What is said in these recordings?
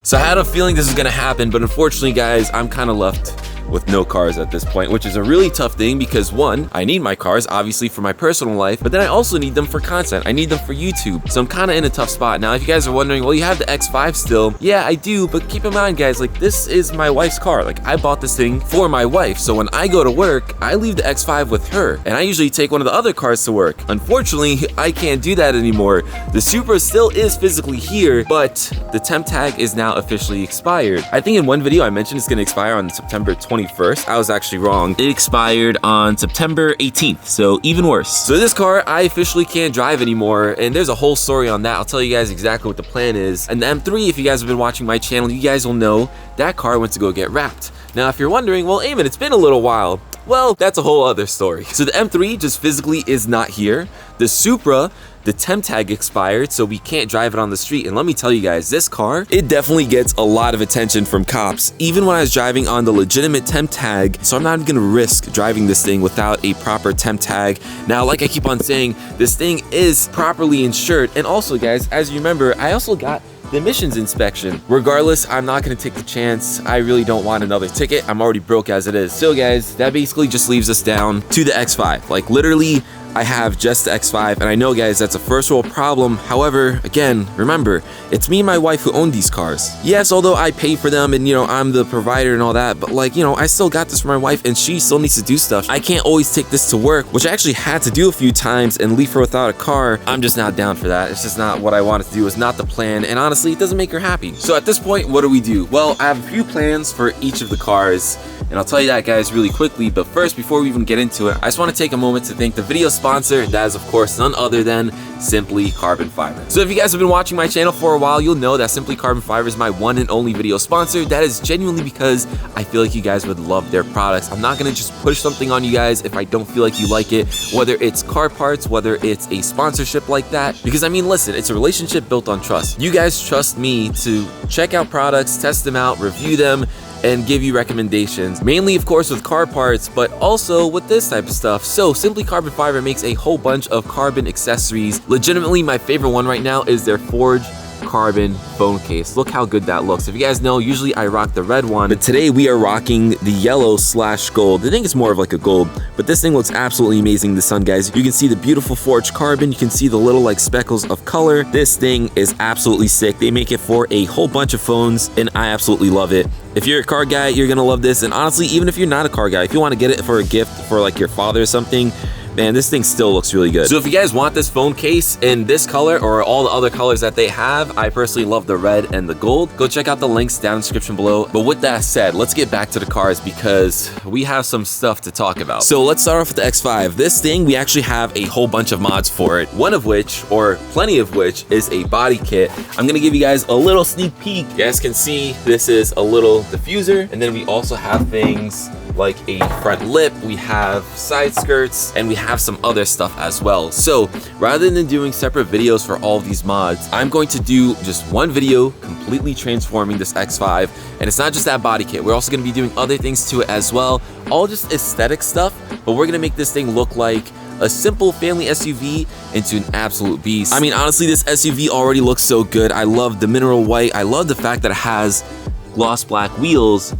So I had a feeling this was gonna happen, but unfortunately, guys, I'm kind of left with no cars at this point, which is a really tough thing because one, I need my cars obviously for my personal life, but then I also need them for content. I need them for YouTube. So I'm kind of in a tough spot. Now, if you guys are wondering, well, you have the X5 still. Yeah, I do, but keep in mind, guys, like this is my wife's car. Like I bought this thing for my wife. So when I go to work, I leave the X5 with her and I usually take one of the other cars to work. Unfortunately, I can't do that anymore. The Supra still is physically here, but the temp tag is now officially expired. I think in one video I mentioned it's gonna expire on September 21st. I was actually wrong. It expired on September 18th, so even worse. So this car, I officially can't drive anymore, and there's a whole story on that. I'll tell you guys exactly what the plan is. And the M3, if you guys have been watching my channel, you guys will know that car went to go get wrapped. Now, if you're wondering, well, Eamon, it's been a little while. Well, that's a whole other story. So the M3 just physically is not here. The Supra, the temp tag expired, so we can't drive it on the street. And let me tell you guys, this car, it definitely gets a lot of attention from cops, even when I was driving on the legitimate temp tag. So I'm not even gonna risk driving this thing without a proper temp tag. Now, like I keep on saying, this thing is properly insured. And also, guys, as you remember, I also got the emissions inspection. Regardless, I'm not gonna take the chance. I really don't want another ticket. I'm already broke as it is. So guys, that basically just leaves us down to the X5. Like literally, I have just the X5, and I know, guys, that's a first world problem. However, again, remember, it's me and my wife who own these cars. Yes, although I pay for them and, you know, I'm the provider and all that, but like, you know, I still got this for my wife and she still needs to do stuff. I can't always take this to work, which I actually had to do a few times and leave her without a car. I'm just not down for that. It's just not what I wanted to do. It's not the plan, and honestly, it doesn't make her happy. So at this point, what do? Well, I have a few plans for each of the cars, and I'll tell you that, guys, really quickly. But first, before we even get into it, I just want to take a moment to thank the video sponsor. That is, of course, none other than Simply Carbon Fiber. So if you guys have been watching my channel for a while, you'll know that Simply Carbon Fiber is my one and only video sponsor. That is genuinely because I feel like you guys would love their products. I'm not gonna just push something on you guys if I don't feel like you like it, whether it's car parts, whether it's a sponsorship like that. Because I mean, listen, it's a relationship built on trust. You guys trust me to check out products, test them out, review them, and give you recommendations, mainly of course with car parts, but also with this type of stuff. So Simply Carbon Fiber makes a whole bunch of carbon accessories. Legitimately, my favorite one right now is their Forge carbon phone case. Look how good that looks. If you guys know, usually I rock the red one, but today we are rocking the yellow/gold. I think it's more of like a gold, but this thing looks absolutely amazing in the sun, guys. You can see the beautiful forged carbon. You can see the little like speckles of color. This thing is absolutely sick. They make it for a whole bunch of phones, and I absolutely love it. If you're a car guy, you're gonna love this. And honestly, even if you're not a car guy, if you want to get it for a gift for like your father or something, man, this thing still looks really good. So if you guys want this phone case in this color or all the other colors that they have, I personally love the red and the gold. Go check out the links down in the description below. But with that said, let's get back to the cars because we have some stuff to talk about. So let's start off with the X5. This thing, we actually have a whole bunch of mods for it. One of which, or plenty of which, is a body kit. I'm gonna give you guys a little sneak peek. You guys can see this is a little diffuser, and then we also have things like a front lip, we have side skirts, and we have some other stuff as well. So rather than doing separate videos for all of these mods, I'm going to do just one video completely transforming this X5. And it's not just that body kit, we're also going to be doing other things to it as well, all just aesthetic stuff, but we're going to make this thing look like a simple family SUV into an absolute beast. I mean, honestly, this SUV already looks so good. I love the mineral white. I love the fact that it has gloss black wheels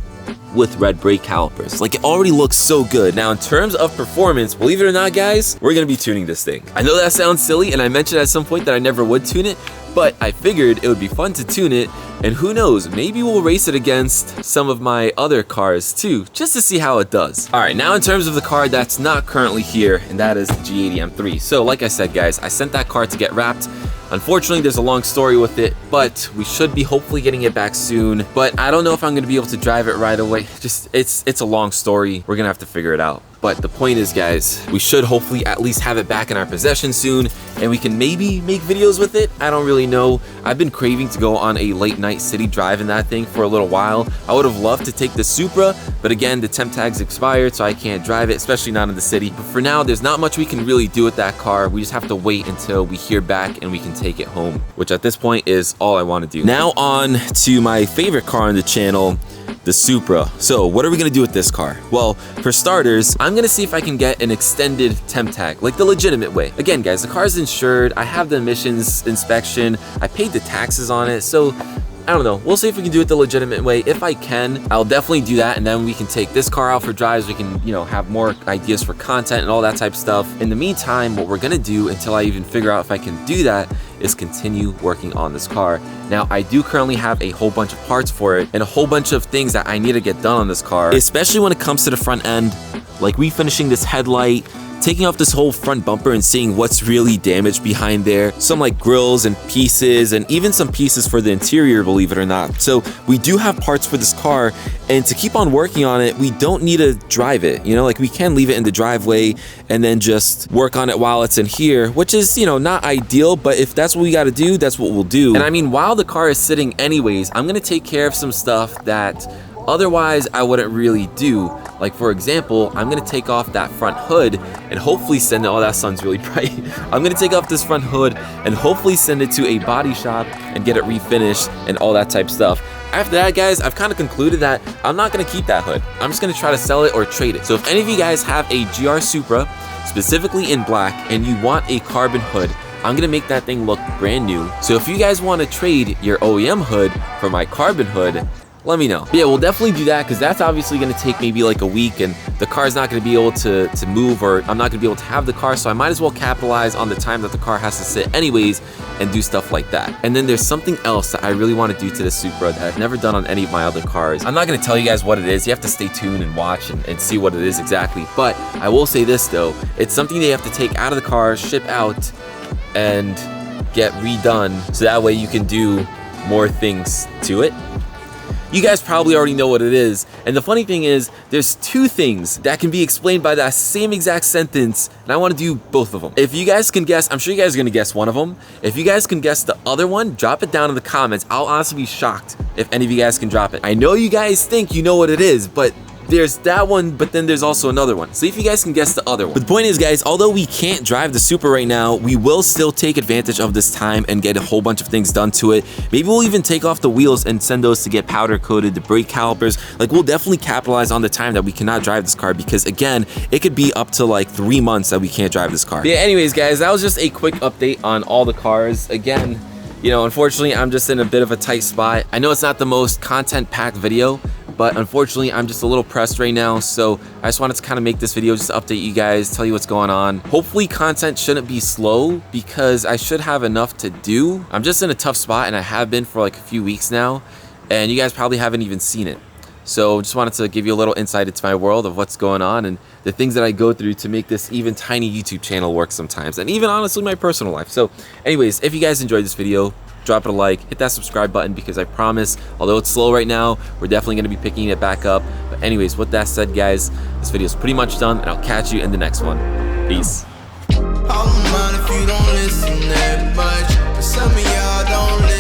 with red brake calipers. Like, it already looks so good. Now, in terms of performance, believe it or not, guys, we're gonna be tuning this thing. I know that sounds silly, and I mentioned at some point that I never would tune it, but I figured it would be fun to tune it, and who knows, maybe we'll race it against some of my other cars too, just to see how it does. All right, now in terms of the car that's not currently here, and that is the G80 M3. So like I said, guys, I sent that car to get wrapped. Unfortunately, there's a long story with it, but we should be hopefully getting it back soon. But I don't know if I'm gonna be able to drive it right away. Just, it's a long story. We're gonna have to figure it out. But the point is, guys, we should hopefully at least have it back in our possession soon, and we can maybe make videos with it. I don't really know. I've been craving to go on a late night city drive in that thing for a little while. I would have loved to take the Supra, but again, the temp tag's expired, so I can't drive it, especially not in the city. But for now, there's not much we can really do with that car. We just have to wait until we hear back and we can take it home, which at this point is all I want to do. Now on to my favorite car on the channel, the Supra. So what are we gonna do with this car? Well, for starters, I'm gonna see if I can get an extended temp tag, like the legitimate way. Again, guys, the car's insured, I have the emissions inspection, I paid the taxes on it, so I don't know. We'll see if we can do it the legitimate way. If I can, I'll definitely do that, and then we can take this car out for drives. We can, you know, have more ideas for content and all that type of stuff. In the meantime, what we're gonna do until I even figure out if I can do that is continue working on this car. Now, I do currently have a whole bunch of parts for it and a whole bunch of things that I need to get done on this car, especially when it comes to the front end, like refinishing this headlight, taking off this whole front bumper and seeing what's really damaged behind there. Some like grills and pieces, and even some pieces for the interior, believe it or not. So we do have parts for this car, and to keep on working on it, we don't need to drive it. You know, like we can leave it in the driveway and then just work on it while it's in here, which is, you know, not ideal, but if that's what we gotta do, that's what we'll do. And I mean, while the car is sitting anyways, I'm gonna take care of some stuff that otherwise I wouldn't really do. Like for example, I'm gonna take off that front hood and hopefully send it, oh, that sun's really bright. I'm gonna take off this front hood and hopefully send it to a body shop and get it refinished and all that type stuff. After that, guys, I've kind of concluded that I'm not gonna keep that hood. I'm just gonna try to sell it or trade it. So if any of you guys have a GR Supra, specifically in black, and you want a carbon hood, I'm gonna make that thing look brand new. So if you guys wanna trade your OEM hood for my carbon hood, let me know. But yeah, we'll definitely do that, because that's obviously going to take maybe like a week, and the car's not going to be able to move, or I'm not going to be able to have the car, so I might as well capitalize on the time that the car has to sit anyways and do stuff like that. And then there's something else that I really want to do to the Supra that I've never done on any of my other cars. I'm not going to tell you guys what it is. You have to stay tuned and watch and see what it is exactly. But I will say this though, it's something they have to take out of the car, ship out, and get redone, so that way you can do more things to it. You guys probably already know what it is, and the funny thing is, there's two things that can be explained by that same exact sentence, and I want to do both of them. If you guys can guess, I'm sure you guys are going to guess one of them. If you guys can guess the other one, drop it down in the comments. I'll honestly be shocked if any of you guys can drop it. I know you guys think you know what it is, but there's that one, but then there's also another one. See if you guys can guess the other one. But the point is, guys, although we can't drive the Supra right now, we will still take advantage of this time and get a whole bunch of things done to it. Maybe we'll even take off the wheels and send those to get powder coated, the brake calipers. Like, we'll definitely capitalize on the time that we cannot drive this car, because again, it could be up to like 3 months that we can't drive this car. But yeah, anyways, guys, that was just a quick update on all the cars. Again, you know, unfortunately, I'm just in a bit of a tight spot. I know it's not the most content-packed video, but unfortunately, I'm just a little pressed right now, so I just wanted to kind of make this video just to update you guys, tell you what's going on. Hopefully, content shouldn't be slow, because I should have enough to do. I'm just in a tough spot, and I have been for like a few weeks now, and you guys probably haven't even seen it. So just wanted to give you a little insight into my world of what's going on and the things that I go through to make this even tiny YouTube channel work sometimes, and even honestly my personal life. So anyways, if you guys enjoyed this video, drop it a like, hit that subscribe button, because I promise, although it's slow right now, we're definitely going to be picking it back up. But anyways, with that said, guys, this video is pretty much done, and I'll catch you in the next one. Peace. All in mind if you don't listen that much, but some of y'all don't listen.